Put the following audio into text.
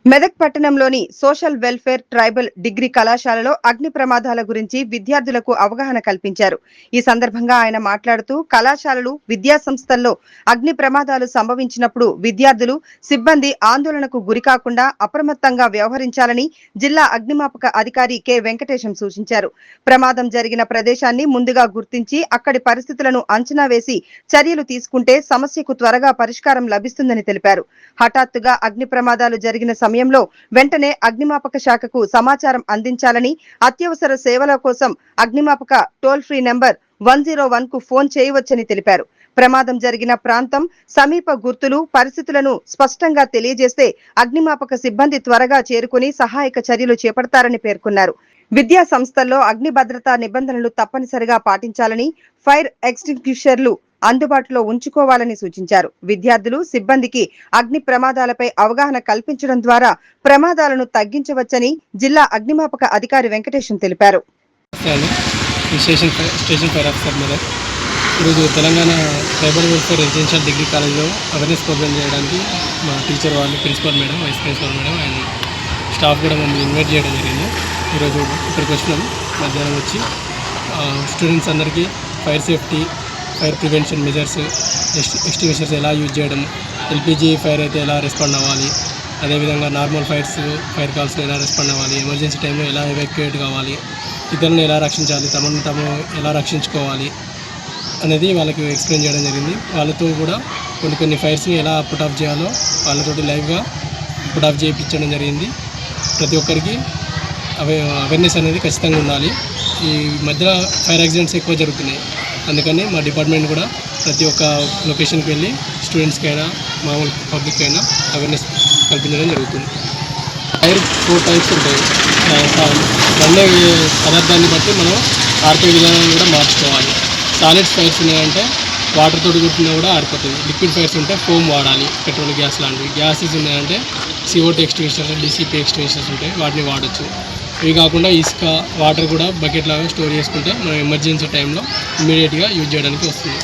మెదక్ పట్టణంలోని social welfare tribal degree కళాశాలలో అగ్ని ప్రమాదాల గురించి విద్యార్థులకు అవగాహన కల్పించారు. ఈ సందర్భంగా ఆయన మాట్లాడుతూ కళాశాలలు, విద్యా సంస్థల్లో అగ్ని ప్రమాదాలు సంభవించినప్పుడు విద్యార్థులు, సిబ్బంది ఆందోళనకు గురికాకుండా అప్రమత్తంగా వ్యవహరించాలని జిల్లా అగ్నిమాపక అధికారి కె వెంకటేశం సూచించారు. ప్రమాదం జరిగిన ప్రదేశాన్ని ముందుగా గుర్తించి అక్కడి పరిస్థితులను అంచనా వేసి చర్యలు తీసుకుంటే సమస్యకు త్వరగా పరిష్కారం లభిస్తుందని తెలిపారు. హఠాత్తుగా అగ్ని ప్రమాదాలు జరిగిన సమయంలో వెంటనే అగ్నిమాపక శాఖకు సమాచారం అందించాలని, అత్యవసర సేవల కోసం అగ్నిమాపక టోల్ ఫ్రీ నంబర్ 101 కు ఫోన్ చేయవచ్చని తెలిపారు. ప్రమాదం జరిగిన ప్రాంతం, సమీప గుర్తులు, పరిస్థితులను స్పష్టంగా తెలియజేస్తే అగ్నిమాపక సిబ్బంది త్వరగా చేరుకుని సహాయక చర్యలు చేపడతారని పేర్కొన్నారు. విద్యా సంస్థల్లో అగ్ని భద్రతా నిబంధనలు తప్పనిసరిగా పాటించాలని, ఫైర్ ఎక్స్టింగ్విషర్లు అందుబాటులో ఉంచుకోవాలని సూచించారు. విద్యార్థులు, సిబ్బందికి అగ్ని ప్రమాదాలపై అవగాహన కల్పించడం ద్వారా ప్రమాదాలను తగ్గించవచ్చని జిల్లా అగ్నిమాపక అధికారి వెంకటేశం తెలిపారు. ఈరోజు Telangana tribal welfare residential degree కాలేజ్లో అవేర్నెస్ ప్రోగ్రామ్ చేయడానికి మా టీచర్ వాళ్ళు, principal madam, vice principal madam and staff కూడా మమ్మల్ని ఇన్వైట్ చేయడం జరిగింది. ఈరోజు ఇక్కడికి వచ్చినాం. మధ్యాహ్నం వచ్చి స్టూడెంట్స్ అందరికీ fire safety, fire prevention measures, extinguishers ఎలా యూజ్ చేయడం, ఎల్పిజి ఫైర్ అయితే ఎలా రెస్పాండ్ అవ్వాలి, అదేవిధంగా నార్మల్ ఫైర్ కాల్స్లో ఎలా రెస్పాండ్ అవ్వాలి, ఎమర్జెన్సీ టైంలో ఎలా ఎవాక్యుయేట్ కావాలి, ఇతరులను ఎలా రక్షించాలి, తమను ఎలా రక్షించుకోవాలి అనేది వాళ్ళకి ఎక్స్ప్లెయిన్ చేయడం జరిగింది. వాళ్ళతో కూడా కొన్ని ఫైర్స్ని ఎలా పుట్ ఆఫ్ చేయాలో వాళ్ళతోటి లైవ్గా పుట్ ఆఫ్ చేయించడం జరిగింది. ప్రతి ఒక్కరికి అవేర్నెస్ అనేది ఖచ్చితంగా ఉండాలి. ఈ మధ్య ఫైర్ యాక్సిడెంట్స్ ఎక్కువ జరుగుతున్నాయి. అందుకని మా డిపార్ట్మెంట్ కూడా ప్రతి ఒక్క లొకేషన్కి వెళ్ళి స్టూడెంట్స్కి అయినా మామూలు పబ్లిక్ అయినా అవేర్నెస్ కల్పించడం జరుగుతుంది. ఫైర్ 4 టైప్స్ ఉంటాయి. వండే పదార్థాన్ని బట్టి మనం ఆర్పే విధానాన్ని కూడా మార్చుకోవాలి. సాలిడ్స్ ఫైర్స్ ఉన్నాయంటే వాటర్ తోటి కొట్టినా కూడా ఆరిపోతుంది. లిక్విడ్ ఫైర్స్ ఉంటే ఫోమ్ వాడాలి, పెట్రోల్, గ్యాస్ లాంటివి. గ్యాసెస్ ఉన్నాయంటే CO2 ఎక్స్టింగ్విషర్స్, DCP ఎక్స్టింగ్విషర్స్ ఉంటాయి, వాటిని వాడచ్చు. ఇవి కాకుండా ఇసుక, వాటర్ కూడా బకెట్ లాగా స్టోర్ చేసుకుంటే మనం ఎమర్జెన్సీ టైంలో ఇమీడియట్గా యూజ్ చేయడానికి వస్తుంది.